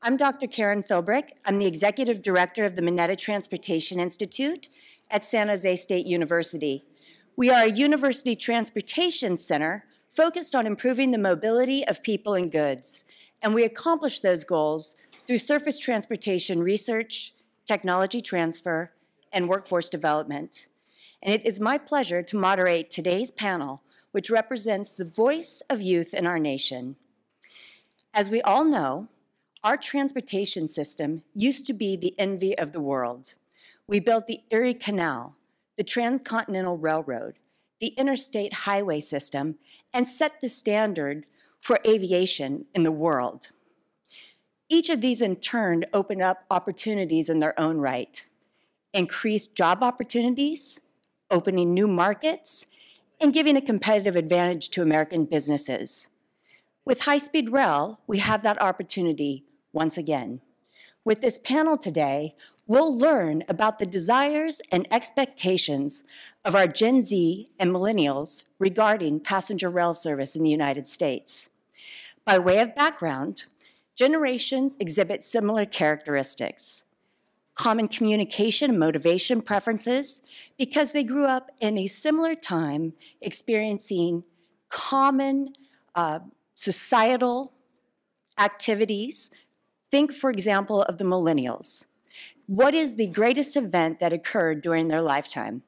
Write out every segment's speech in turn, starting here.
I'm Dr. Karen Philbrick. I'm the Executive Director of the Multimodal Transportation Institute at San Jose State University. We are a university transportation center focused on improving the mobility of people and goods, and we accomplish those goals through surface transportation research, technology transfer, and workforce development. And it is my pleasure to moderate today's panel, which represents the voice of youth in our nation. As we all know, our transportation system used to be the envy of the world. We built the Erie Canal, the Transcontinental Railroad, the interstate highway system, and set the standard for aviation in the world. Each of these in turn opened up opportunities in their own right, increased job opportunities, opening new markets, and giving a competitive advantage to American businesses. With HighSpeed Rail, we have that opportunity once again. With this panel today, we'll learn about the desires and expectations of our Gen Z and Millennials regarding passenger rail service in the United States. By way of background, generations exhibit similar characteristics, common communication and motivation preferences, because they grew up in a similar time experiencing common societal activities. Think, for example, of the Millennials. What is the greatest event that occurred during their lifetime?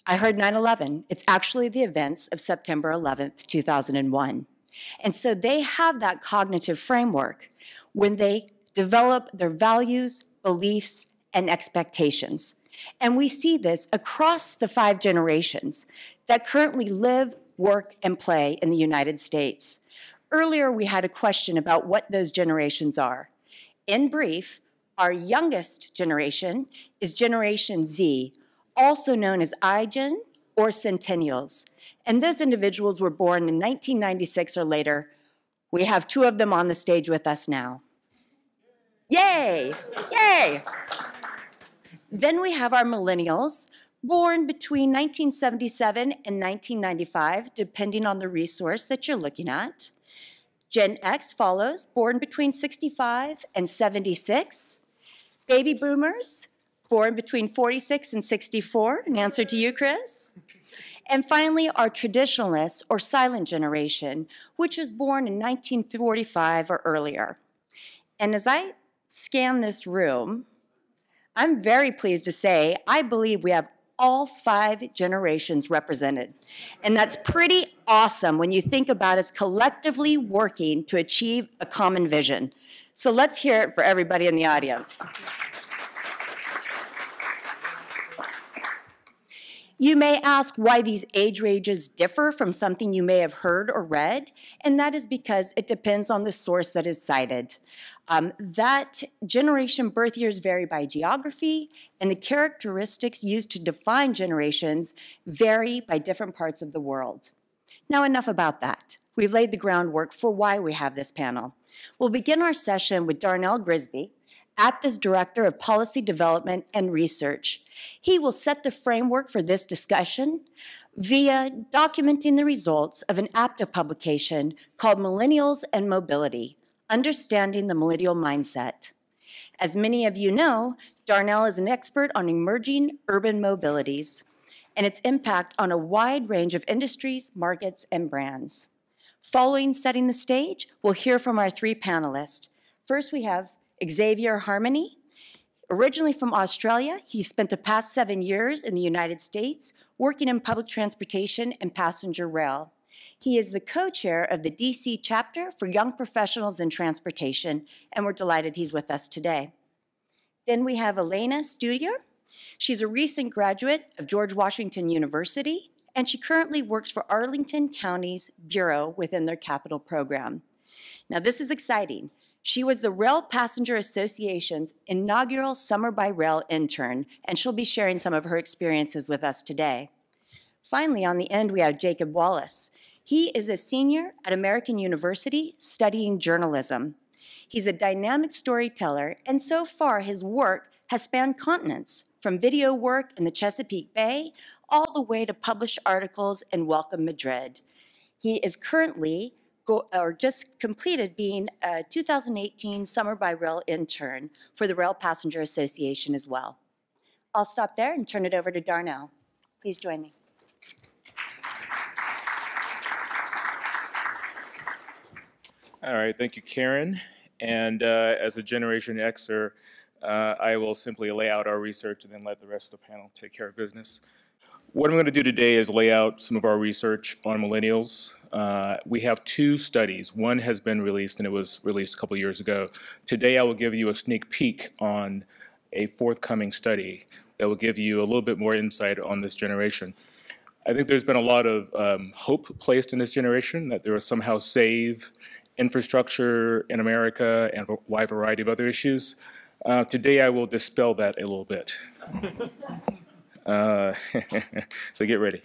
I heard 9/11. It's actually the events of September 11th, 2001. And so they have that cognitive framework when they develop their values, beliefs, and expectations. And we see this across the 5 generations that currently live, work, and play in the United States. Earlier, we had a question about what those generations are. In brief, our youngest generation is Generation Z, also known as iGen or Centennials. And those individuals were born in 1996 or later. We have 2 of them on the stage with us now. Yay! Yay! Then we have our Millennials, born between 1977 and 1995, depending on the resource that you're looking at. Gen X follows, born between 65 and 76. Baby boomers, born between 46 and 64, an answer to you, Chris. And finally, our traditionalists, or silent generation, which was born in 1945 or earlier. And as I scan this room, I'm very pleased to say I believe we have all 5 generations represented. And that's pretty awesome when you think about us collectively working to achieve a common vision. So let's hear it for everybody in the audience. You may ask why these age ranges differ from something you may have heard or read, and that is because it depends on the source that is cited. That generation birth years vary by geography, and the characteristics used to define generations vary by different parts of the world. Now, enough about that. We've laid the groundwork for why we have this panel. We'll begin our session with Darnell Grisby, APTA's Director of Policy Development and Research. He will set the framework for this discussion via documenting the results of an APTA publication called Millennials and Mobility: Understanding the Millennial Mindset. As many of you know, Darnell is an expert on emerging urban mobilities and its impact on a wide range of industries, markets, and brands. Following setting the stage, we'll hear from our 3 panelists. First, we have Xavier Harmony. Originally from Australia, he spent the past 7 years in the United States working in public transportation and passenger rail. He is the co-chair of the DC chapter for Young Professionals in Transportation, and we're delighted he's with us today. Then we have Elena Studier. She's a recent graduate of George Washington University, and she currently works for Arlington County's Bureau within their capital program. Now, this is exciting. She was the Rail Passenger Association's inaugural Summer by Rail intern, and she'll be sharing some of her experiences with us today. Finally, on the end, we have Jacob Wallace. He is a senior at American University studying journalism. He's a dynamic storyteller, and so far his work has spanned continents, from video work in the Chesapeake Bay all the way to published articles in Welcome Madrid. He is currently just completed being a 2018 Summer by Rail intern for the Rail Passenger Association as well. I'll stop there and turn it over to Darnell. Please join me. All right, thank you, Karen. And as a Generation Xer, I will simply lay out our research and then let the rest of the panel take care of business. What I'm going to do today is lay out some of our research on millennials. We have two studies. One has been released, and it was released a couple years ago. Today, I will give you a sneak peek on a forthcoming study that will give you a little bit more insight on this generation. I think there's been a lot of hope placed in this generation that they will somehow save infrastructure in America and a wide variety of other issues. Today, I will dispel that a little bit. So get ready.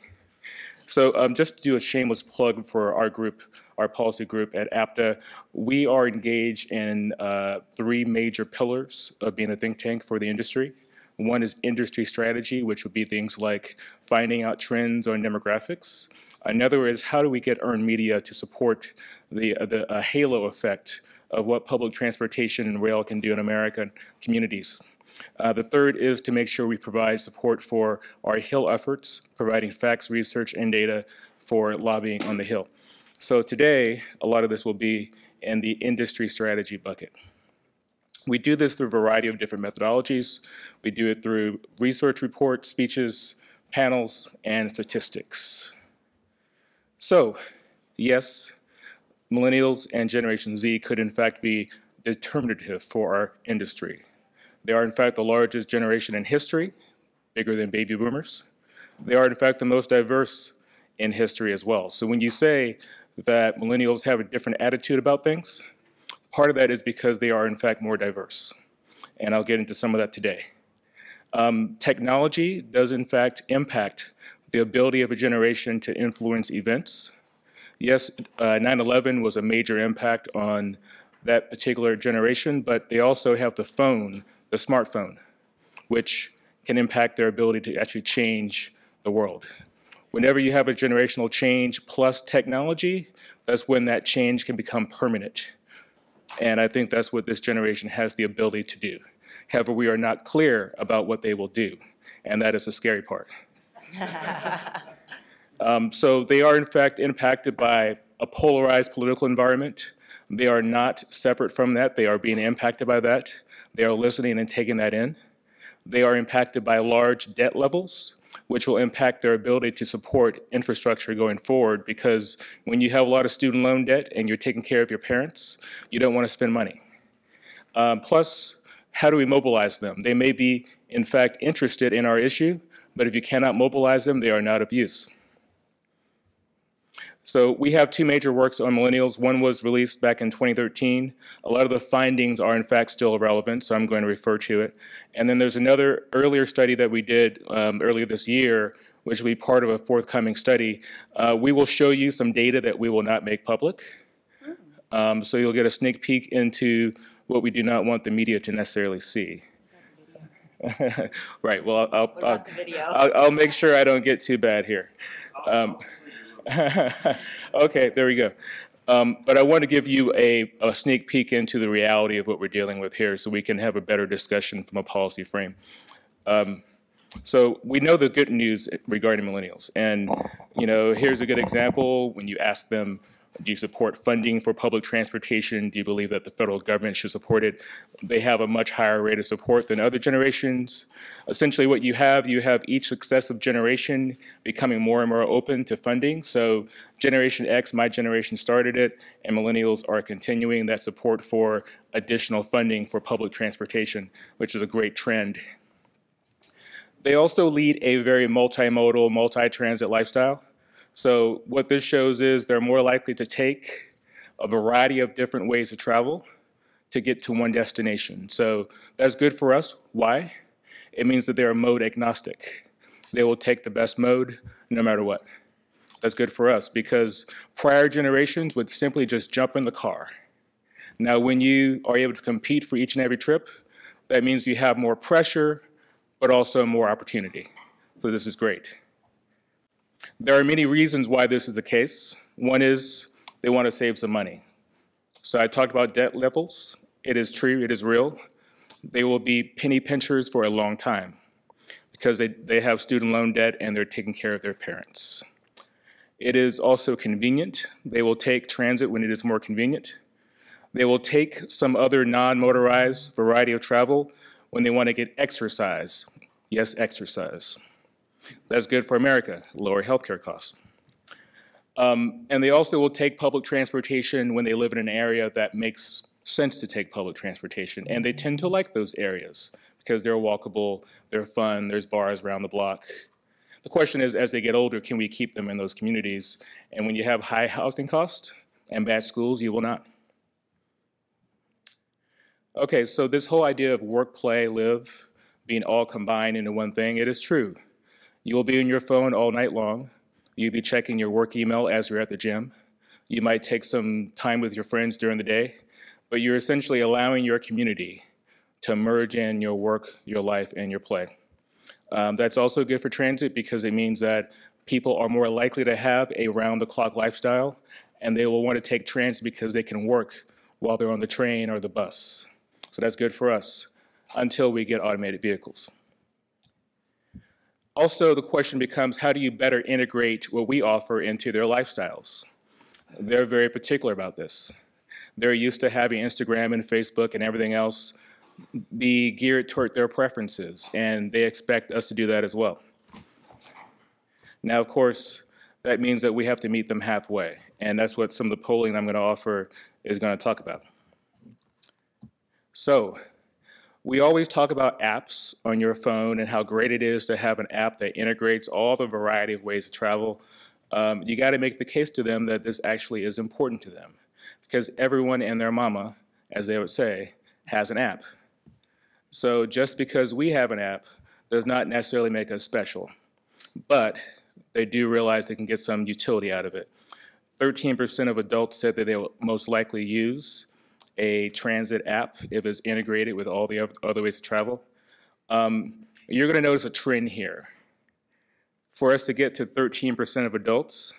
So just to do a shameless plug for our group, our policy group at APTA, we are engaged in three major pillars of being a think tank for the industry. One is industry strategy, which would be things like finding out trends on demographics. Another is how do we get earned media to support the halo effect of what public transportation and rail can do in American communities. The third is to make sure we provide support for our Hill efforts, providing facts, research, and data for lobbying on the Hill. So today, a lot of this will be in the industry strategy bucket. We do this through a variety of different methodologies. We do it through research reports, speeches, panels, and statistics. So, yes, millennials and Generation Z could in fact be determinative for our industry. They are in fact the largest generation in history, bigger than baby boomers. They are in fact the most diverse in history as well. So when you say that millennials have a different attitude about things, part of that is because they are in fact more diverse. And I'll get into some of that today. Technology does in fact impact the ability of a generation to influence events. Yes, 9/11 was a major impact on that particular generation, but they also have the phone, the smartphone, which can impact their ability to actually change the world. Whenever you have a generational change plus technology, that's when that change can become permanent. And I think that's what this generation has the ability to do. However, we are not clear about what they will do, and that is the scary part. So they are in fact impacted by a polarized political environment. They are not separate from that. They are being impacted by that. They are listening and taking that in. They are impacted by large debt levels, which will impact their ability to support infrastructure going forward, because when you have a lot of student loan debt and you're taking care of your parents, you don't want to spend money. Plus, how do we mobilize them? They may be, in fact, interested in our issue, but if you cannot mobilize them, they are not of use. So we have two major works on millennials. One was released back in 2013. A lot of the findings are in fact still relevant, so I'm going to refer to it. And then there's another earlier study that we did earlier this year, which will be part of a forthcoming study. We will show you some data that we will not make public. So you'll get a sneak peek into what we do not want the media to necessarily see. Right, well, I'll make sure I don't get too bad here. Okay, there we go. But I want to give you a sneak peek into the reality of what we're dealing with here so we can have a better discussion from a policy frame. So we know the good news regarding millennials. And, you know, here's a good example. When you ask them, do you support funding for public transportation? Do you believe that the federal government should support it? They have a much higher rate of support than other generations. Essentially what you have each successive generation becoming more and more open to funding. So Generation X, my generation, started it, and millennials are continuing that support for additional funding for public transportation, which is a great trend. They also lead a very multimodal, multi-transit lifestyle. So what this shows is they're more likely to take a variety of different ways to travel to get to one destination. So that's good for us. Why? It means that they are mode agnostic. They will take the best mode no matter what. That's good for us because prior generations would simply just jump in the car. Now, when you are able to compete for each and every trip, that means you have more pressure, but also more opportunity. So this is great. There are many reasons why this is the case. One is they want to save some money. So I talked about debt levels. It is true, it is real. They will be penny pinchers for a long time because they have student loan debt and they're taking care of their parents. It is also convenient. They will take transit when it is more convenient. They will take some other non-motorized variety of travel when they want to get exercise. Yes, exercise. That's good for America, lower healthcare costs. And they also will take public transportation when they live in an area that makes sense to take public transportation. And they tend to like those areas because they're walkable, they're fun, there's bars around the block. The question is, as they get older, can we keep them in those communities? And when you have high housing costs and bad schools, you will not. Okay, so this whole idea of work, play, live being all combined into one thing, it is true. You will be on your phone all night long. You'll be checking your work email as you're at the gym. You might take some time with your friends during the day, but you're essentially allowing your community to merge in your work, your life, and your play. That's also good for transit because it means that people are more likely to have a round-the-clock lifestyle, and they will want to take transit because they can work while they're on the train or the bus. So that's good for us until we get automated vehicles. Also, the question becomes, how do you better integrate what we offer into their lifestyles? They're very particular about this. They're used to having Instagram and Facebook and everything else be geared toward their preferences, and they expect us to do that as well. Now, of course, that means that we have to meet them halfway, and that's what some of the polling I'm going to offer is going to talk about. So, we always talk about apps on your phone and how great it is to have an app that integrates all the variety of ways to travel. You got to make the case to them that this actually is important to them, because everyone and their mama, as they would say, has an app. So just because we have an app does not necessarily make us special, but they do realize they can get some utility out of it. 13% of adults said that they will most likely use a transit app if it's integrated with all the other ways to travel. You're going to notice a trend here. For us to get to 13% of adults,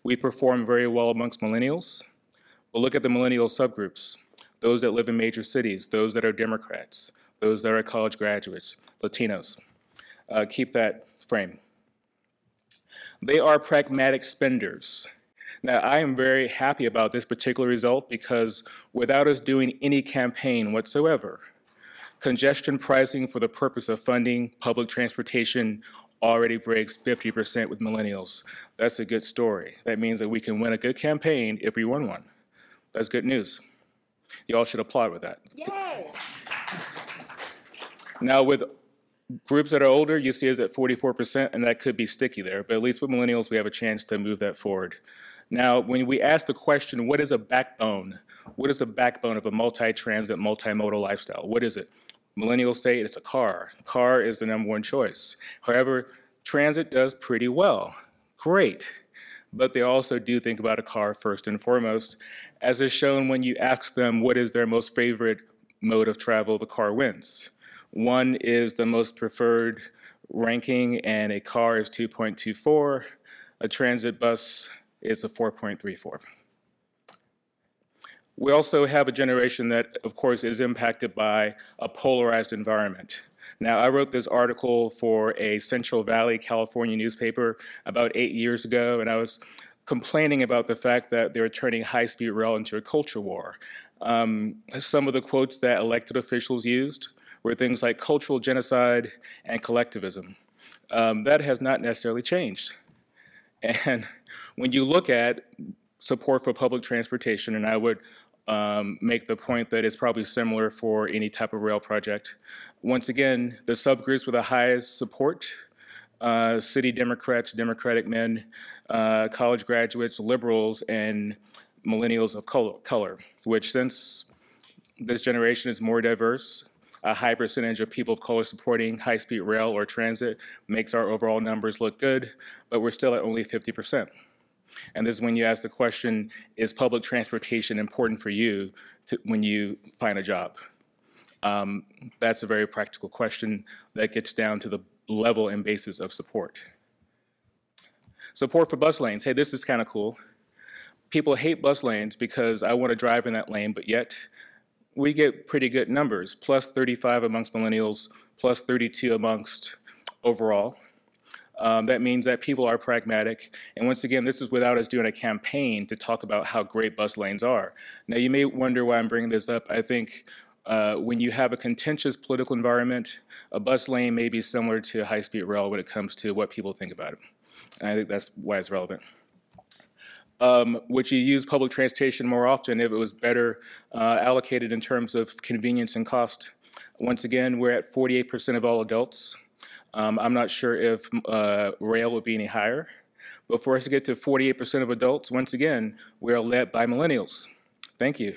we perform very well amongst millennials. But look at the millennial subgroups, those that live in major cities, those that are Democrats, those that are college graduates, Latinos. Keep that frame. They are pragmatic spenders. Now, I am very happy about this particular result because without us doing any campaign whatsoever, congestion pricing for the purpose of funding public transportation already breaks 50% with millennials. That's a good story. That means that we can win a good campaign if we win one. That's good news. You all should applaud with that. Yay! Now, with groups that are older, you see us at 44%, and that could be sticky there, but at least with millennials, we have a chance to move that forward. Now, when we ask the question, what is a backbone? What is the backbone of a multi-transit, multimodal lifestyle? What is it? Millennials say it's a car. Car is the number one choice. However, transit does pretty well. Great. But they also do think about a car first and foremost. As is shown when you ask them what is their most favorite mode of travel, the car wins. One is the most preferred ranking, and a car is 2.24. A transit bus is a 4.34. We also have a generation that, of course, is impacted by a polarized environment. Now, I wrote this article for a Central Valley, California newspaper about 8 years ago, and I was complaining about the fact that they're turning high-speed rail into a culture war. Some of the quotes that elected officials used were things like cultural genocide and collectivism. That has not necessarily changed. And when you look at support for public transportation, and I would make the point that it's probably similar for any type of rail project. Once again, the subgroups with the highest support, city Democrats, Democratic men, college graduates, liberals, and millennials of color, which since this generation is more diverse, a high percentage of people of color supporting high-speed rail or transit makes our overall numbers look good, but we're still at only 50%. And this is when you ask the question, is public transportation important for you when you find a job? That's a very practical question that gets down to the level and basis of support. Support for bus lanes. Hey, this is kind of cool. people hate bus lanes because I want to drive in that lane, but yet we get pretty good numbers, plus 35 amongst millennials, plus 32 amongst overall. That means that people are pragmatic. And once again, this is without us doing a campaign to talk about how great bus lanes are. Now, you may wonder why I'm bringing this up. I think when you have a contentious political environment, a bus lane may be similar to high-speed rail when it comes to what people think about it. And I think that's why it's relevant. Would you use public transportation more often if it was better allocated in terms of convenience and cost? Once again, we're at 48% of all adults. I'm not sure if rail would be any higher, but for us to get to 48% of adults, once again, we are led by millennials. Thank you.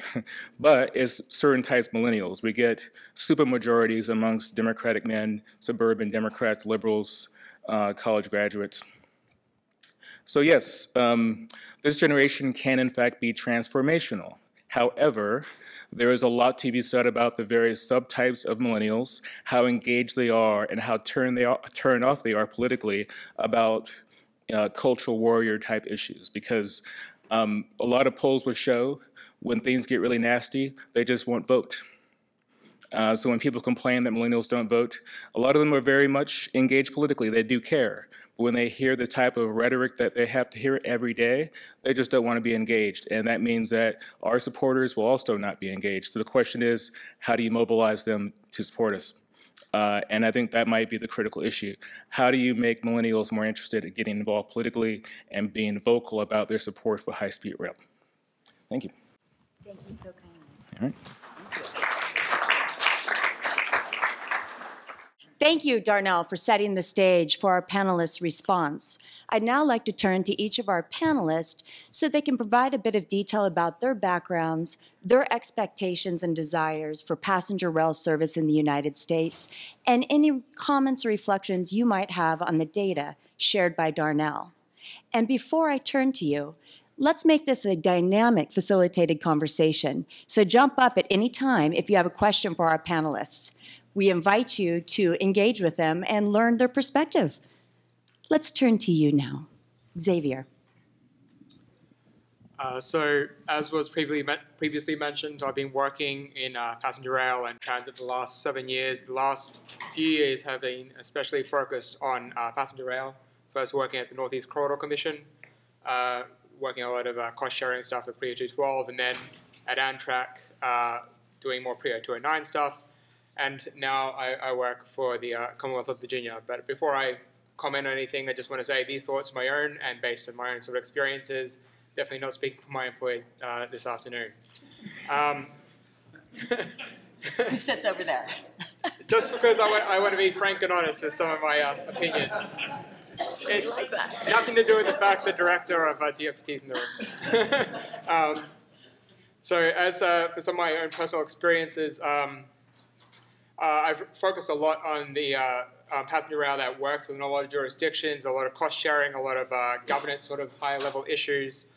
But it's certain types of millennials. We get supermajorities amongst Democratic men, suburban Democrats, liberals, college graduates. So yes, this generation can in fact be transformational. However, there is a lot to be said about the various subtypes of millennials, how engaged they are, and how turned off they are politically about cultural warrior type issues. Because a lot of polls will show when things get really nasty, they just won't vote. So when people complain that millennials don't vote, a lot of them are very much engaged politically. They do care. But when they hear the type of rhetoric that they have to hear every day, they just don't want to be engaged. And that means that our supporters will also not be engaged. So the question is, how do you mobilize them to support us? And I think that might be the critical issue. How do you make millennials more interested in getting involved politically and being vocal about their support for high-speed rail? Thank you. Thank you so kindly. All right. Thank you, Darnell, for setting the stage for our panelists' response. I'd now like to turn to each of our panelists so they can provide a bit of detail about their backgrounds, their expectations and desires for passenger rail service in the United States, and any comments or reflections you might have on the data shared by Darnell. And before I turn to you, let's make this a dynamic, facilitated conversation. So jump up at any time if you have a question for our panelists. We invite you to engage with them and learn their perspective. Let's turn to you now. Xavier. So as was previously mentioned, I've been working in passenger rail and transit for the last 7 years. The last few years have been especially focused on passenger rail. First working at the Northeast Corridor Commission, working a lot of cost-sharing stuff at Prio 212, and then at Amtrak, doing more Prio 209 stuff. And now I work for the Commonwealth of Virginia. But before I comment on anything, I just want to say these thoughts are my own and based on my own sort of experiences. Definitely not speaking for my employee this afternoon. Who sits over there? Just because I want to be frank and honest with some of my opinions. It's like that. Nothing to do with the fact the director of DFT is in the room. So as for some of my own personal experiences, I've focused a lot on the passenger rail that works in a lot of jurisdictions, a lot of cost sharing, a lot of governance sort of higher level issues,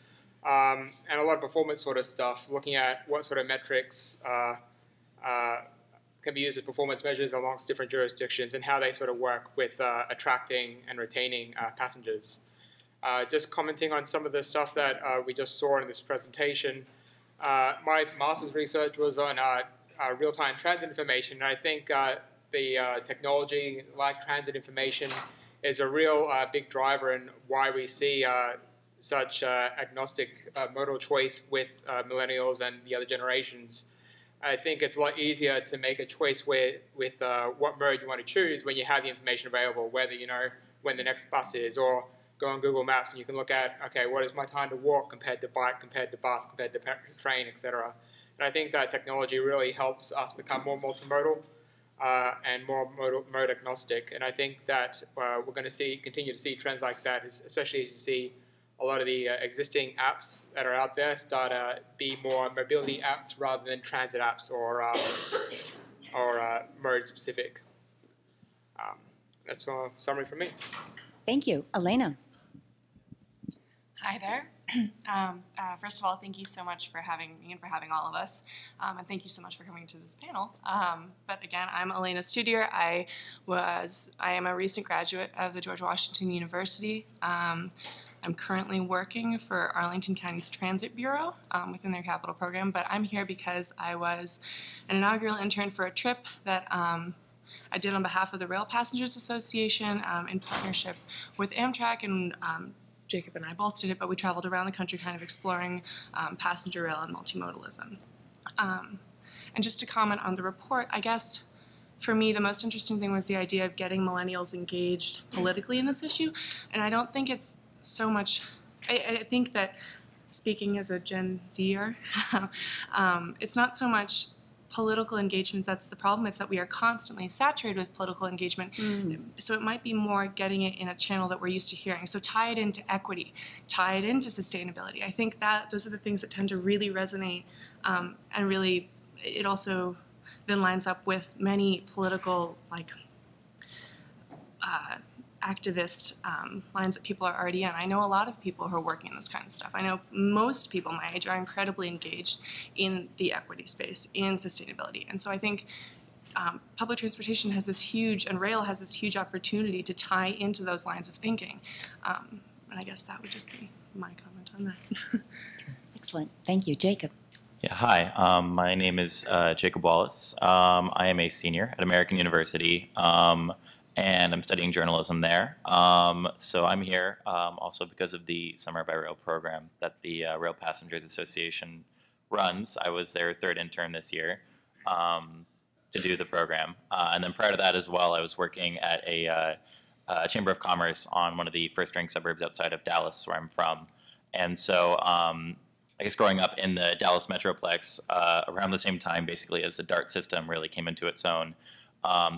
and a lot of performance sort of stuff, looking at what sort of metrics can be used as performance measures amongst different jurisdictions and how they sort of work with attracting and retaining passengers. Just commenting on some of the stuff that we just saw in this presentation, my master's research was on real-time transit information. And I think the technology like transit information is a real big driver in why we see such agnostic modal choice with millennials and the other generations. I think it's a lot easier to make a choice with what mode you want to choose when you have the information available, whether you know when the next bus is, or go on Google Maps and you can look at, okay, what is my time to walk compared to bike, compared to bus, compared to train, etc. And I think that technology really helps us become more multimodal and more mode agnostic. And I think that we're going to continue to see trends like that, especially as you see a lot of the existing apps that are out there start to be more mobility apps rather than transit apps or mode specific. That's a summary from me. Thank you. Elena. Hi there. First of all, thank you so much for having me and for having all of us. And thank you so much for coming to this panel. But again, I'm Elena Studier. I am a recent graduate of the George Washington University. I'm currently working for Arlington County's Transit Bureau within their capital program, but I'm here because I was an inaugural intern for a trip that I did on behalf of the Rail Passengers Association in partnership with Amtrak, and Jacob and I both did it, but we traveled around the country kind of exploring passenger rail and multimodalism. And just to comment on the report, I guess for me, the most interesting thing was the idea of getting millennials engaged politically in this issue. And I don't think it's so much, I think that speaking as a Gen Zer, it's not so much political engagement that's the problem. It's that we are constantly saturated with political engagement. So it might be more getting it in a channel that we're used to hearing. So tie it into equity, tie it into sustainability. I think that those are the things that tend to really resonate, and really it also then lines up with many political activist lines that people are already in. I know a lot of people who are working in this kind of stuff. I know most people my age are incredibly engaged in the equity space, in sustainability. And so I think public transportation has this huge, and rail has this huge opportunity to tie into those lines of thinking. And I guess that would just be my comment on that. Excellent. Thank you. Jacob. Yeah, hi. My name is Jacob Wallace. I am a senior at American University, and I'm studying journalism there. So I'm here also because of the Summer by Rail program that the Rail Passengers Association runs. I was their third intern this year to do the program. And then prior to that as well, I was working at a Chamber of Commerce on one of the first-rank suburbs outside of Dallas, where I'm from. And so I guess growing up in the Dallas Metroplex around the same time, basically, as the DART system really came into its own,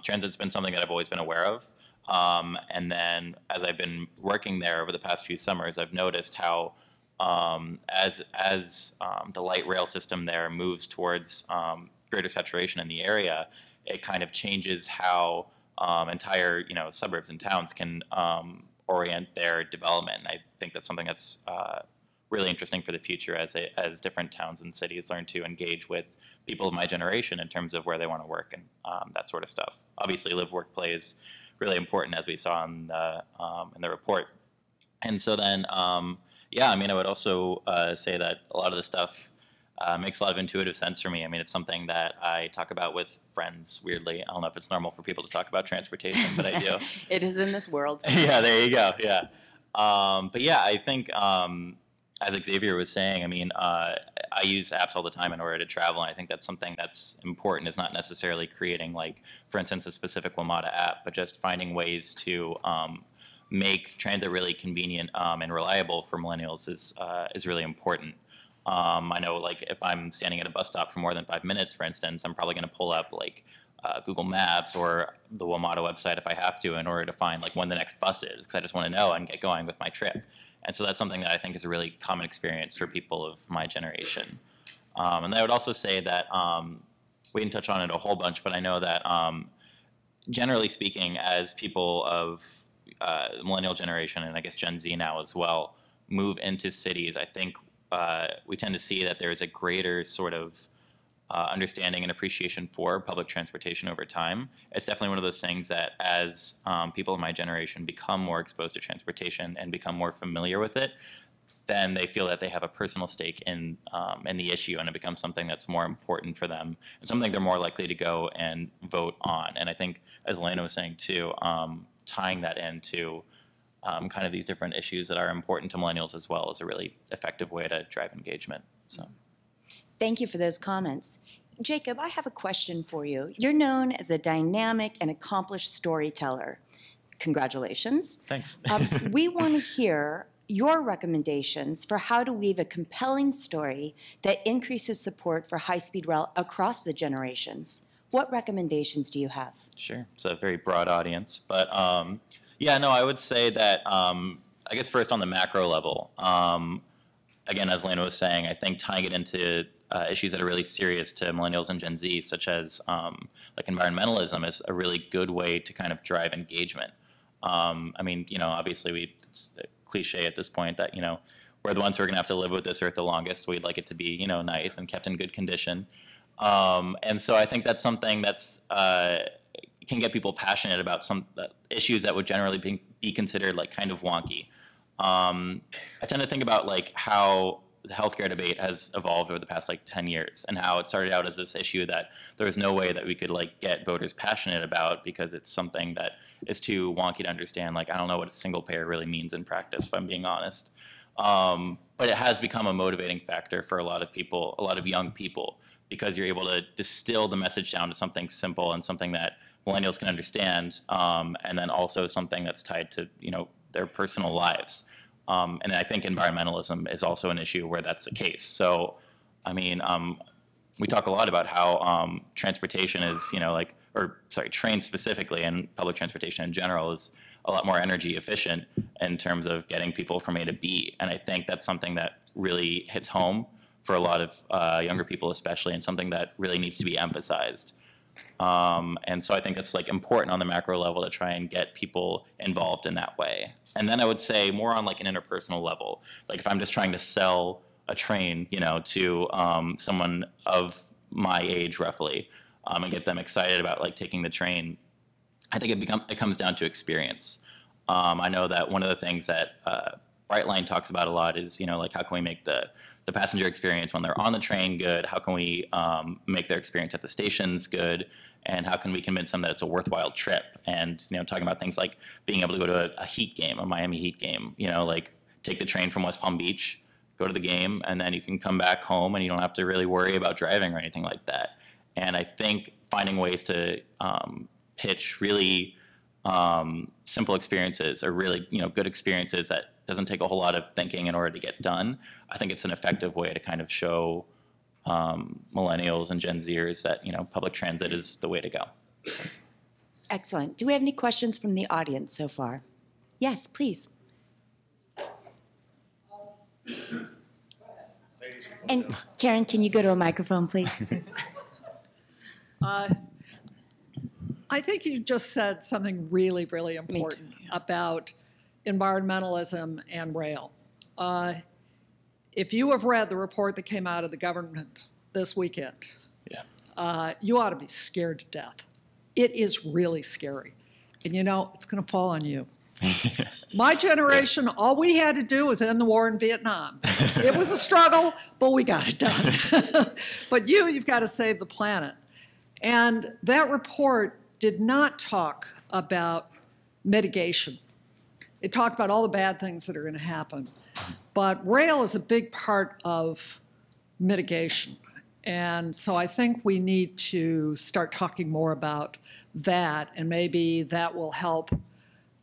transit's been something that I've always been aware of. And then as I've been working there over the past few summers, I've noticed how as the light rail system there moves towards greater saturation in the area, it kind of changes how entire suburbs and towns can orient their development. And I think that's something that's really interesting for the future as different towns and cities learn to engage with people of my generation in terms of where they want to work and that sort of stuff. Obviously, live, work, play is really important, as we saw in the report. And so then, yeah, I mean, I would also say that a lot of the stuff makes a lot of intuitive sense for me. I mean, it's something that I talk about with friends, weirdly. I don't know if it's normal for people to talk about transportation, but I do. It is in this world. Yeah, there you go, yeah. But yeah, I think, as Xavier was saying, I mean, I use apps all the time in order to travel, and I think that's something that's important, is not necessarily creating, like, for instance, a specific WMATA app, but just finding ways to make transit really convenient and reliable for millennials is really important. I know, like, if I'm standing at a bus stop for more than 5 minutes, for instance, I'm probably going to pull up, like, Google Maps or the WMATA website if I have to in order to find, like, when the next bus is, because I just want to know and get going with my trip. And so that's something that I think is a really common experience for people of my generation. And I would also say that we didn't touch on it a whole bunch, but I know that generally speaking, as people of the millennial generation, and I guess Gen Z now as well, move into cities, I think we tend to see that there's a greater sort of understanding and appreciation for public transportation over time. It's definitely one of those things that as people of my generation become more exposed to transportation and become more familiar with it, then they feel that they have a personal stake in the issue, and it becomes something that's more important for them and something they're more likely to go and vote on. And I think, as Elena was saying too, tying that into kind of these different issues that are important to millennials as well is a really effective way to drive engagement. So. Thank you for those comments. Jacob, I have a question for you. You're known as a dynamic and accomplished storyteller. Congratulations. Thanks. We want to hear your recommendations for how to weave a compelling story that increases support for high-speed rail across the generations. What recommendations do you have? Sure. It's a very broad audience. But yeah, no, I would say that, I guess first on the macro level, again, as Lena was saying, I think tying it into issues that are really serious to millennials and Gen Z, such as like environmentalism, is a really good way to kind of drive engagement. I mean, obviously it's a cliche at this point that, we're the ones who are going to have to live with this earth the longest. We'd like it to be, nice and kept in good condition. And so I think that's something that's can get people passionate about some issues that would generally be considered like kind of wonky. I tend to think about like how the healthcare debate has evolved over the past like 10 years and how it started out as this issue that there was no way that we could like get voters passionate about because it's something that is too wonky to understand. Like, I don't know what a single payer really means in practice, if I'm being honest. But it has become a motivating factor for a lot of people, a lot of young people, because you're able to distill the message down to something simple and something that millennials can understand, and then also something that's tied to, you know, their personal lives. And I think environmentalism is also an issue where that's the case. So, I mean, we talk a lot about how transportation is, you know, like, or sorry, trains specifically and public transportation in general is a lot more energy efficient in terms of getting people from A to B. And I think that's something that really hits home for a lot of younger people especially, and something that really needs to be emphasized. And so I think it's like important on the macro level to try and get people involved in that way. And then I would say more on like an interpersonal level, like if I'm just trying to sell a train, you know, to someone of my age roughly, and get them excited about like taking the train, I think it comes down to experience. I know that one of the things that Brightline talks about a lot is, you know, like how can we make the passenger experience when they're on the train good? How can we make their experience at the stations good? And how can we convince them that it's a worthwhile trip? And, you know, talking about things like being able to go to a Heat game, a Miami Heat game, you know, like take the train from West Palm Beach, go to the game, and then you can come back home and you don't have to really worry about driving or anything like that. And I think finding ways to pitch really simple experiences or really, you know, good experiences that doesn't take a whole lot of thinking in order to get done, I think it's an effective way to kind of show millennials and Gen Zers that, you know, public transit is the way to go. Excellent. Do we have any questions from the audience so far? Yes, please. And Karen, can you go to a microphone, please? I think you just said something really, really important about environmentalism and rail. If you have read the report that came out of the government this weekend, you ought to be scared to death. It is really scary. And you know, it's going to fall on you. My generation, all we had to do was end the war in Vietnam. It was a struggle, but we got it done. But you've got to save the planet. And that report did not talk about mitigation. It talked about all the bad things that are going to happen. But rail is a big part of mitigation. And so I think we need to start talking more about that, and maybe that will help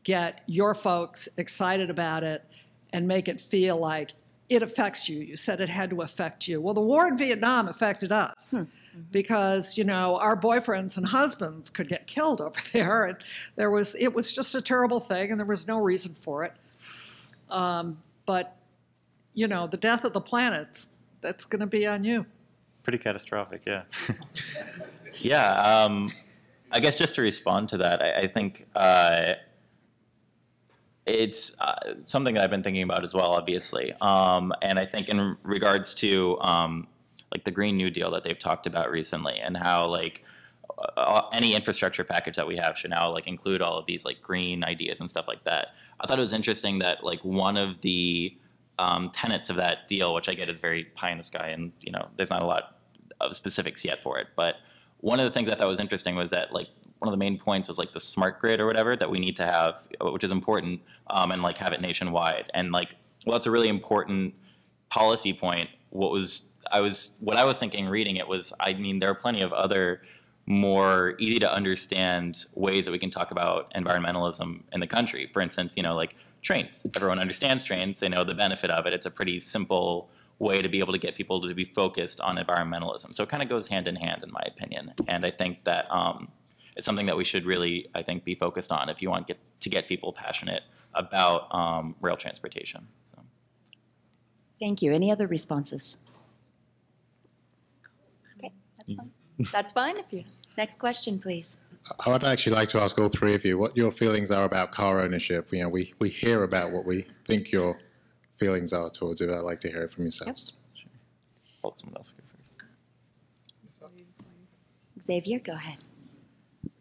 get your folks excited about it and make it feel like it affects you. You said it had to affect you. Well, the war in Vietnam affected us because, you know, our boyfriends and husbands could get killed over there, and it was just a terrible thing, and there was no reason for it. But, you know, the death of the planets, that's going to be on you. Pretty catastrophic, yeah. Yeah, I guess just to respond to that, I think it's something that I've been thinking about as well, obviously. And I think in regards to like the Green New Deal that they've talked about recently, and how like any infrastructure package that we have should now like include all of these like green ideas and stuff like that. I thought it was interesting that like one of the tenets of that deal, which I get is very pie in the sky, and you know there's not a lot of specifics yet for it, but one of the things I thought was interesting was that like one of the main points was like the smart grid or whatever that we need to have, which is important, and like have it nationwide. And like, well, that's a really important policy point. What I was thinking reading it was, I mean, there are plenty of other more easy to understand ways that we can talk about environmentalism in the country. For instance, you know, like trains. Everyone understands trains. They know the benefit of it. It's a pretty simple way to be able to get people to be focused on environmentalism. So it kind of goes hand in hand, in my opinion. And I think that it's something that we should really, I think, be focused on if you want to get people passionate about rail transportation. So. Thank you. Any other responses? Okay, that's fine. That's fine if you. Next question, please. I would actually like to ask all three of you what your feelings are about car ownership. You know, we hear about what we think your feelings are towards it. I'd like to hear it from yourselves. Yep. Sure. Hold someone else go first. Xavier, go ahead.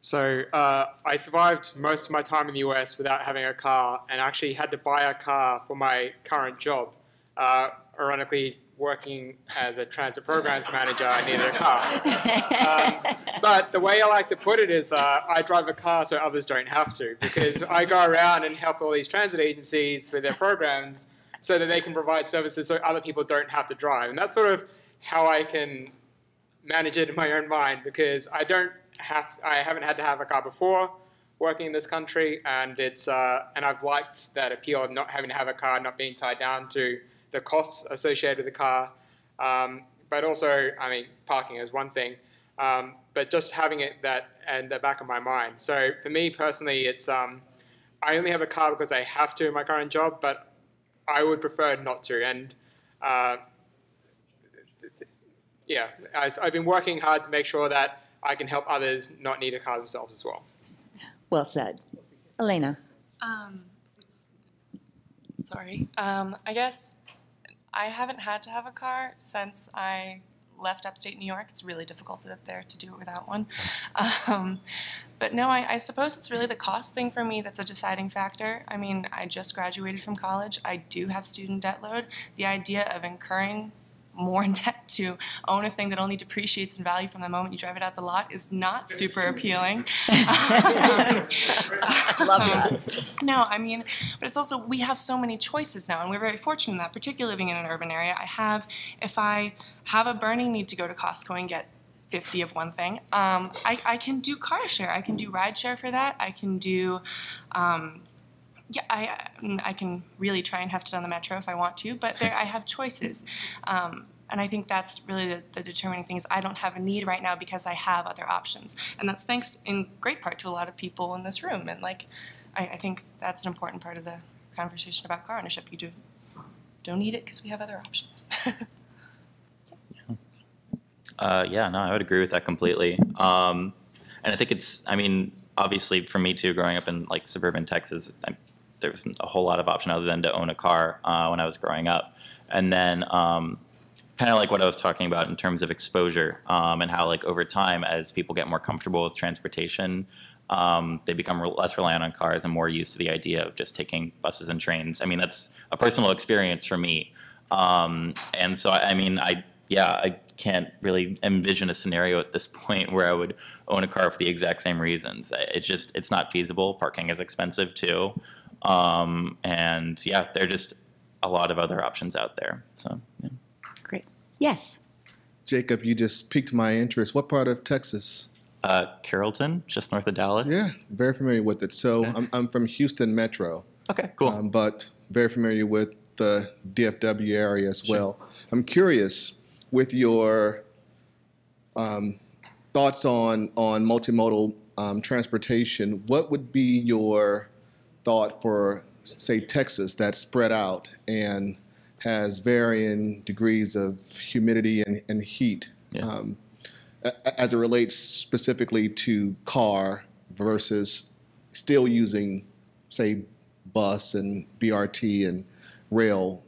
So I survived most of my time in the US without having a car, and actually had to buy a car for my current job. Ironically, working as a transit programs manager, I needed a car. But the way I like to put it is I drive a car so others don't have to, because I go around and help all these transit agencies with their programs so that they can provide services so other people don't have to drive. And that's sort of how I can manage it in my own mind, because I haven't had to have a car before working in this country, and and I've liked that appeal of not having to have a car, not being tied down to the costs associated with the car. But also, I mean, parking is one thing, but just having it in the back of my mind. So for me personally, it's I only have a car because I have to in my current job, but I would prefer not to. And yeah, I've been working hard to make sure that I can help others not need a car themselves as well. Well said. Elena. Sorry. I guess I haven't had to have a car since I left upstate New York. It's really difficult up there to do it without one. But no, I suppose it's really the cost thing for me that's a deciding factor. I mean, I just graduated from college. I do have student debt load. The idea of incurring more in debt to own a thing that only depreciates in value from the moment you drive it out the lot is not super appealing. Love that. No, I mean, but it's also, we have so many choices now, and we're very fortunate in that, particularly living in an urban area. If I have a burning need to go to Costco and get 50 of one thing, I can do car share. I can do ride share for that. I can do, yeah, I can really try and heft it on the metro if I want to, but I have choices. And I think that's really the determining thing is I don't have a need right now because I have other options. And that's thanks in great part to a lot of people in this room. And like, I think that's an important part of the conversation about car ownership. You don't need it because we have other options. Yeah, no, I would agree with that completely. And I think I mean, obviously for me too, growing up in like suburban Texas, there wasn't a whole lot of option other than to own a car when I was growing up. And then kind of like what I was talking about in terms of exposure and how like over time as people get more comfortable with transportation, they become less reliant on cars and more used to the idea of just taking buses and trains. I mean, that's a personal experience for me. And so, I mean, I can't really envision a scenario at this point where I would own a car for the exact same reasons. It's not feasible. Parking is expensive too. And yeah, there are just a lot of other options out there. So, yeah. Great. Yes. Jacob, you just piqued my interest. What part of Texas? Carrollton, just north of Dallas. Yeah, very familiar with it. So Okay. I'm from Houston Metro. Okay, cool. But very familiar with the DFW area as Sure. well. I'm curious with your thoughts on multimodal transportation. What would be your thought for, say, Texas that's spread out and has varying degrees of humidity and heat, Yeah. as it relates specifically to car versus still using, say, bus and BRT and rail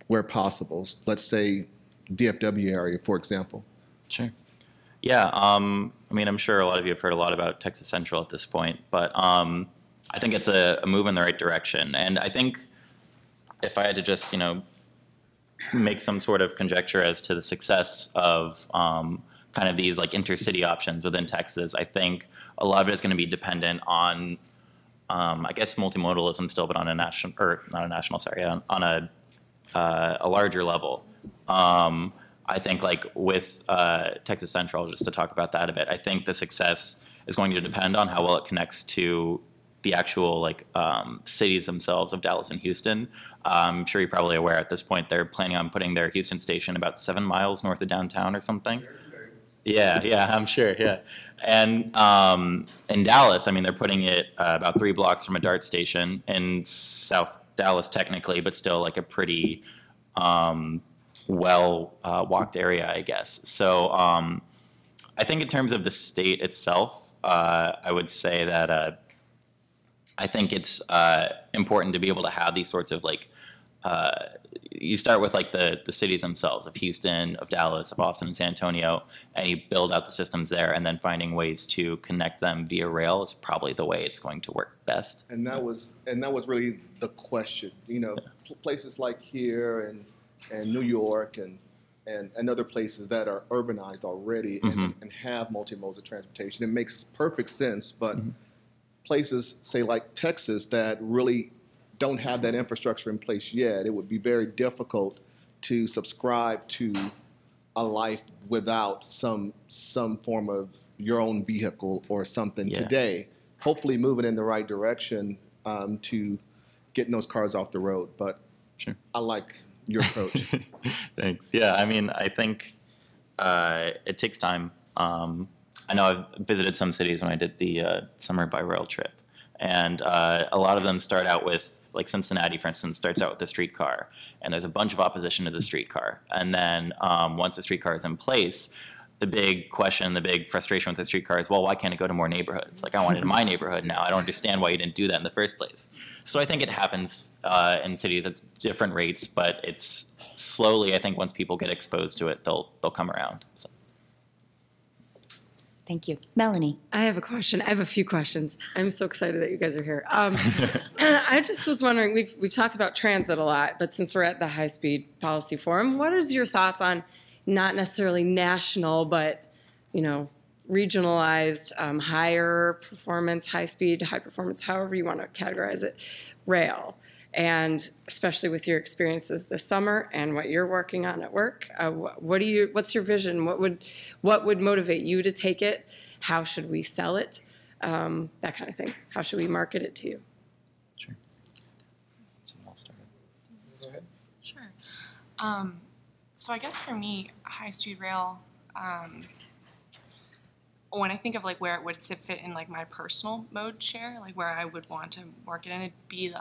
where possible? Let's say DFW area, for example. Sure. Yeah, I mean, I'm sure a lot of you have heard a lot about Texas Central at this point, but I think it's a move in the right direction. And I think if I had to just, make some sort of conjecture as to the success of kind of these like intercity options within Texas, I think a lot of it is going to be dependent on, I guess, multimodalism still, but on a national, or not a national, sorry, on a larger level. I think like with Texas Central, just to talk about that a bit, I think the success is going to depend on how well it connects to the actual like cities themselves of Dallas and Houston. I'm sure you're probably aware at this point they're planning on putting their Houston station about 7 miles north of downtown or something. Yeah, I'm sure, yeah. And in Dallas, I mean, they're putting it about 3 blocks from a DART station in South Dallas technically, but still like a pretty well-walked area, I guess. So I think in terms of the state itself, I would say that I think it's important to be able to have these sorts of like you start with like the cities themselves of Houston, of Dallas, of Austin, and San Antonio, and you build out the systems there, and then finding ways to connect them via rail is probably the way it's going to work best. And that was really the question. You know, places like here and New York and other places that are urbanized already and have multimodal transportation. It makes perfect sense, but places, say like Texas, that really don't have that infrastructure in place yet, it would be very difficult to subscribe to a life without some form of your own vehicle or something today. Hopefully moving in the right direction to getting those cars off the road. But I like your approach. Thanks. Yeah, I mean, I think it takes time. I know I've visited some cities when I did the summer by rail trip, and a lot of them start out with, like Cincinnati, for instance, starts out with a streetcar, and there's a bunch of opposition to the streetcar. And then once the streetcar is in place, the big question, the big frustration with the streetcar is, well, why can't it go to more neighborhoods? Like, I want it in my neighborhood now. I don't understand why you didn't do that in the first place. So I think it happens in cities at different rates, but it's slowly, I think once people get exposed to it, they'll come around. So. Thank you. Melanie. I have a question. I have a few questions. I'm so excited that you guys are here. I just was wondering, we've talked about transit a lot, but since we're at the high-speed policy forum, what is your thoughts on not necessarily national, but, you know, regionalized, higher performance, high speed, high performance, however you want to categorize it, rail? And especially with your experiences this summer and what you're working on at work, what's your vision? What would motivate you to take it? How should we sell it? That kind of thing. How should we market it to you? Sure. I'll start. Go ahead. Sure. So I guess for me, high-speed rail, when I think of like where it would fit in like my personal mode share, like where I would want to work it in, it'd be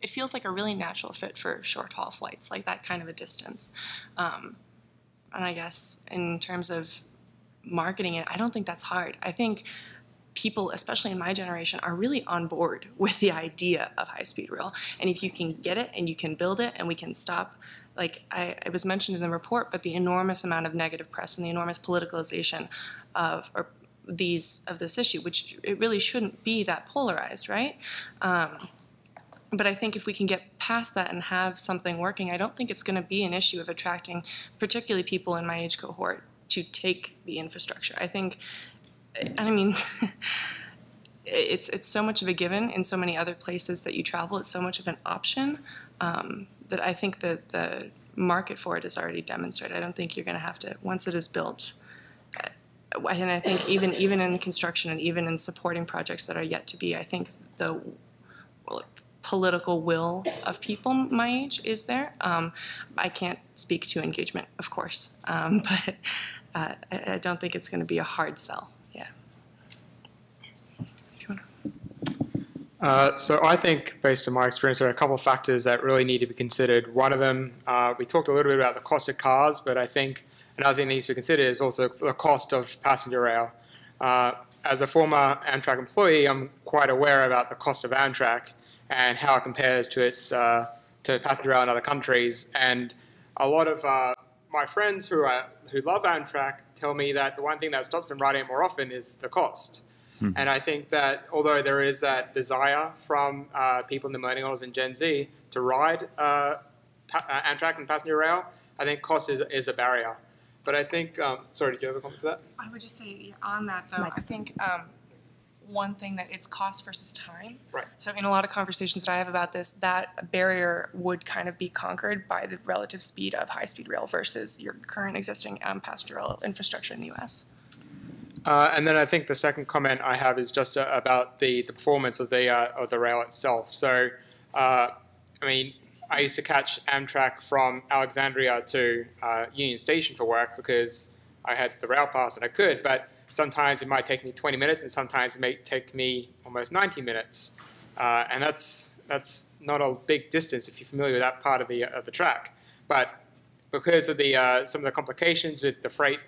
it feels like a really natural fit for short-haul flights, like that kind of a distance. And I guess in terms of marketing it, I don't think that's hard. I think people, especially in my generation, are really on board with the idea of high-speed rail. And if you can get it and you can build it and we can stop, like it was mentioned in the report, but the enormous amount of negative press and the enormous politicalization of this issue, which it really shouldn't be that polarized, right? But I think if we can get past that and have something working, I don't think it's going to be an issue of attracting particularly people in my age cohort to take the infrastructure. I mean, it's so much of a given in so many other places that you travel. It's so much of an option that I think that the market for it is already demonstrated. I don't think you're going to have to, once it is built, and I think even in construction and even in supporting projects that are yet to be, I think the political will of people my age is there. I can't speak to engagement, of course, but I don't think it's going to be a hard sell. Yeah. If you want. So I think, based on my experience, there are a couple of factors that really need to be considered. One of them, we talked a little bit about the cost of cars, but I think another thing that needs to be considered is also the cost of passenger rail. As a former Amtrak employee, I'm quite aware about the cost of Amtrak and how it compares to its to passenger rail in other countries. And a lot of my friends who love Amtrak tell me that the one thing that stops them riding it more often is the cost. And I think that although there is that desire from people in the Millennials and Gen Z to ride Amtrak and passenger rail, I think cost is a barrier. But I think, sorry, did you have a comment for that? I would just say on that, though, I think one thing that it's cost versus time. Right. So in a lot of conversations that I have about this, that barrier would kind of be conquered by the relative speed of high-speed rail versus your current existing passenger rail infrastructure in the U.S. And then I think the second comment I have is just about the performance of the rail itself. So, I mean, I used to catch Amtrak from Alexandria to Union Station for work because I had the rail pass and I could, but sometimes it might take me 20 minutes and sometimes it may take me almost 90 minutes. And that's not a big distance if you're familiar with that part of the track. But because of some of the complications with the freight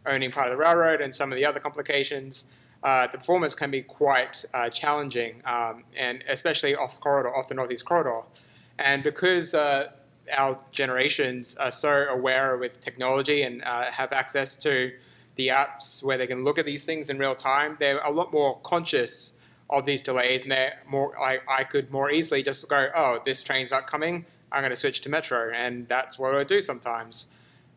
owning part of the railroad and some of the other complications, the performance can be quite challenging, and especially off the Northeast corridor. And because our generations are so aware with technology and have access to the apps where they can look at these things in real time, they're a lot more conscious of these delays, and they're more. I could more easily just go, oh, this train's not coming, I'm going to switch to metro, and that's what I do sometimes.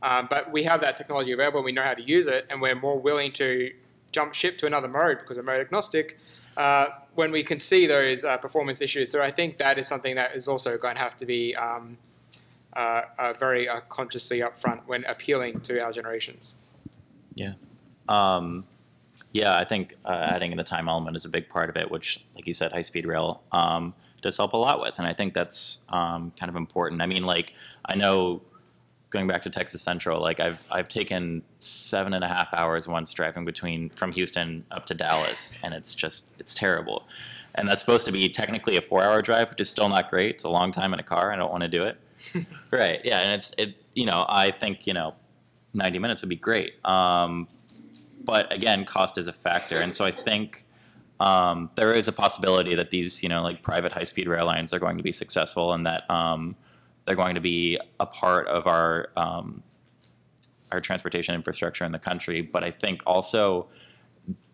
But we have that technology available, and we know how to use it, and we're more willing to jump ship to another mode because we're mode agnostic when we can see those performance issues. So I think that is something that is also going to have to be very consciously upfront when appealing to our generations. Yeah. Yeah, I think adding in the time element is a big part of it, which, like you said, HighSpeed Rail does help a lot with. And I think that's kind of important. I mean, like, I know going back to Texas Central, like I've taken 7.5 hours once driving from Houston up to Dallas, and it's terrible. And that's supposed to be technically a 4-hour drive, which is still not great. It's a long time in a car. I don't want to do it. Right. Yeah. And I think, 90 minutes would be great. But again, cost is a factor. And so I think there is a possibility that these, like private high-speed rail lines are going to be successful, and that they're going to be a part of our transportation infrastructure in the country. But I think also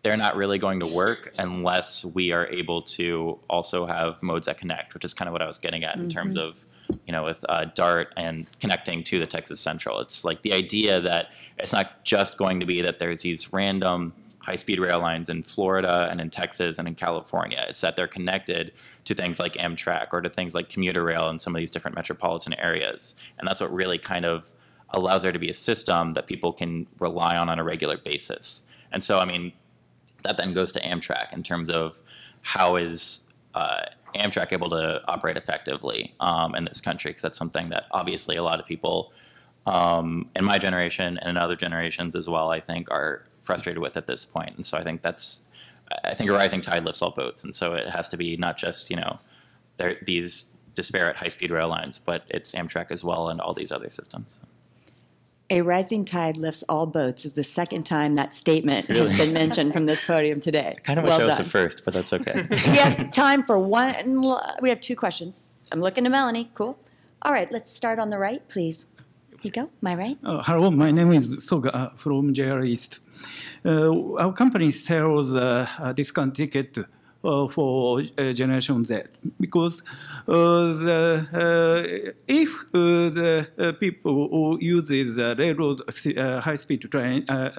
they're not really going to work unless we are able to also have modes that connect, which is kind of what I was getting at in terms of, with DART and connecting to the Texas Central. It's like the idea that it's not just going to be that there's these random high-speed rail lines in Florida and in Texas and in California. It's that they're connected to things like Amtrak or to things like commuter rail in some of these different metropolitan areas. And that's what really kind of allows there to be a system that people can rely on a regular basis. And so, I mean, that then goes to Amtrak in terms of how is Amtrak able to operate effectively in this country, because that's something that obviously a lot of people in my generation and in other generations as well, I think, are frustrated with at this point. And so I think a rising tide lifts all boats. And so it has to be not just, these disparate high-speed rail lines, but it's Amtrak as well and all these other systems. A rising tide lifts all boats is the second time that statement has been mentioned from this podium today. Kind of wish I was the first, but that's okay. We have time for we have 2 questions. I'm looking to Melanie. Cool. All right, let's start on the right, please. Here you go, my right. Hello, my name is Soga from JR East. Our company sells a discount ticket for Generation Z, because if the people who uses railroad high-speed trains at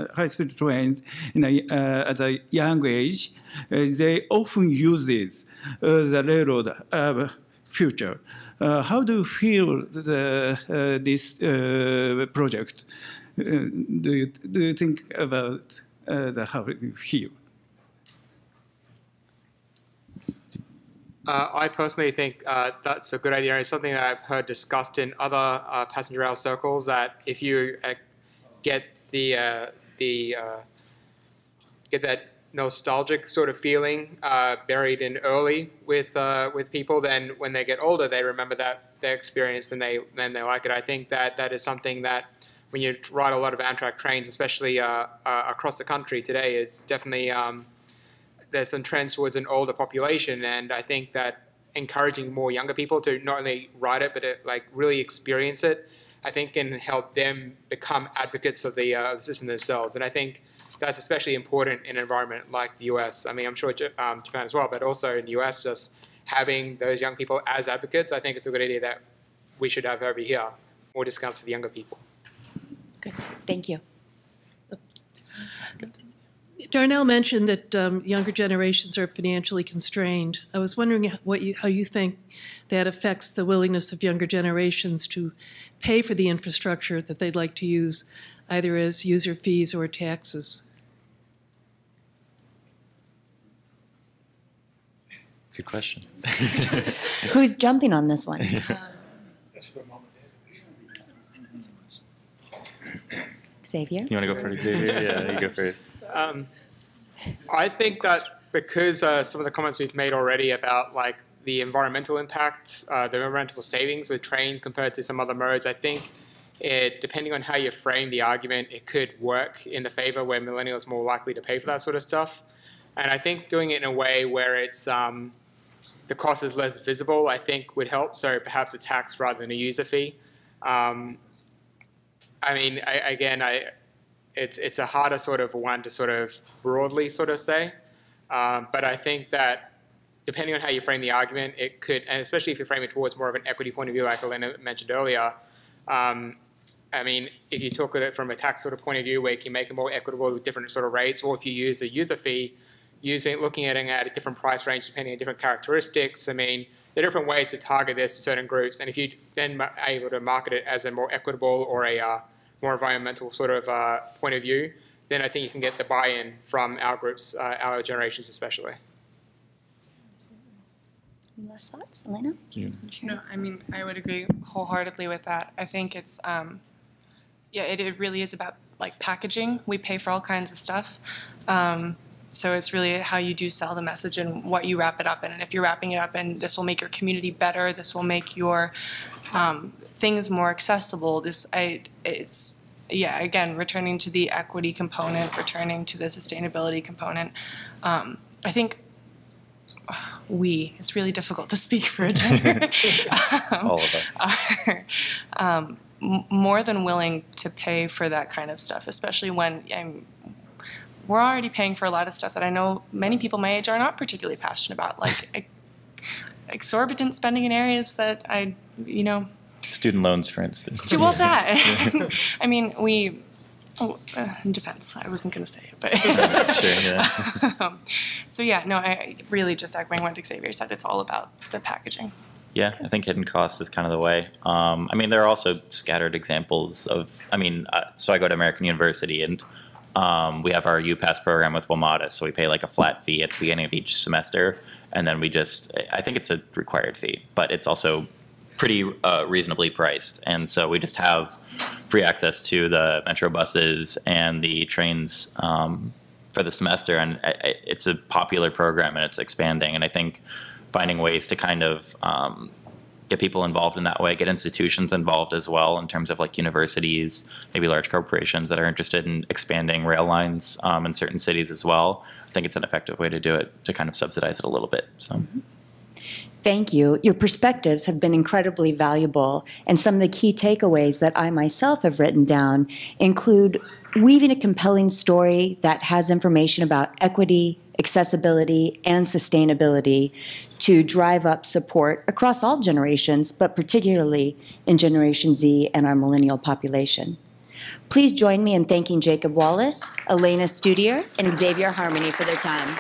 a young age, they often uses the railroad future. How do you feel this project? Do you think about how you feel? I personally think that's a good idea. It's something that I've heard discussed in other passenger rail circles, that if you get get that nostalgic sort of feeling buried in early with people, then when they get older, they remember their experience and they like it. I think that is something that when you ride a lot of Amtrak trains, especially across the country today, it's definitely there's some trends towards an older population, and I think that encouraging more younger people to not only ride it but really experience it, I think can help them become advocates of the system themselves. And I think that's especially important in an environment like the US. I mean, I'm sure Japan as well, but also in the US, just having those young people as advocates, I think it's a good idea that we should have over here, more discounts for the younger people. Good, thank you. Darnell mentioned that younger generations are financially constrained. I was wondering how you think that affects the willingness of younger generations to pay for the infrastructure that they'd like to use, either as user fees or taxes. Good question. Who's jumping on this one? Xavier? You want to go first, Xavier? Yeah, you go first. I think that because some of the comments we've made already about the environmental impact, the environmental savings with train compared to some other modes, I think depending on how you frame the argument, it could work in the favor where millennials are more likely to pay for that sort of stuff. And I think doing it in a way where it's the cost is less visible, I think would help. So perhaps a tax rather than a user fee. I mean, it's a harder sort of one to sort of broadly sort of say. But I think that depending on how you frame the argument, it could, and especially if you frame it towards more of an equity point of view, like Elena mentioned earlier, I mean, if you talk at it from a tax sort of point of view where you can make it more equitable with different sort of rates, or if you use a user fee, looking at it at a different price range depending on different characteristics, I mean, there are different ways to target this to certain groups. And if you then are able to market it as a more equitable or a more environmental sort of point of view, then I think you can get the buy-in from our groups, our generations especially. Any last thoughts, Elena? No, I mean, I would agree wholeheartedly with that. I think it's, yeah, it really is about like packaging. We pay for all kinds of stuff. So it's really how you do sell the message and what you wrap it up in. And if you're wrapping it up in, this will make your community better, this will make your things more accessible. It's, yeah, again, returning to the equity component, returning to the sustainability component. I think it's really difficult to speak for a gender. All of us. Are more than willing to pay for that kind of stuff, especially when we're already paying for a lot of stuff that I know many people my age are not particularly passionate about, like exorbitant spending in areas that Student loans, for instance. Well, that. I mean, in defense, I wasn't going to say it, but. Sure, yeah. So yeah, no, I really just echoing what Xavier said, it's all about the packaging. Yeah, I think hidden costs is kind of the way. I mean, there are also scattered examples of, so I go to American University and we have our UPass program with WMATA, so we pay like a flat fee at the beginning of each semester, and then I think it's a required fee, but it's also pretty reasonably priced. And so we just have free access to the metro buses and the trains for the semester, and it's a popular program and it's expanding. And I think finding ways to kind of get people involved in that way, get institutions involved as well in terms of like universities, maybe large corporations that are interested in expanding rail lines in certain cities as well. I think it's an effective way to do it, to kind of subsidize it a little bit. So. Thank you. Your perspectives have been incredibly valuable, and some of the key takeaways that I myself have written down include weaving a compelling story that has information about equity, accessibility, and sustainability to drive up support across all generations, but particularly in Generation Z and our millennial population. Please join me in thanking Jacob Wallace, Elena Studier, and Xavier Harmony for their time.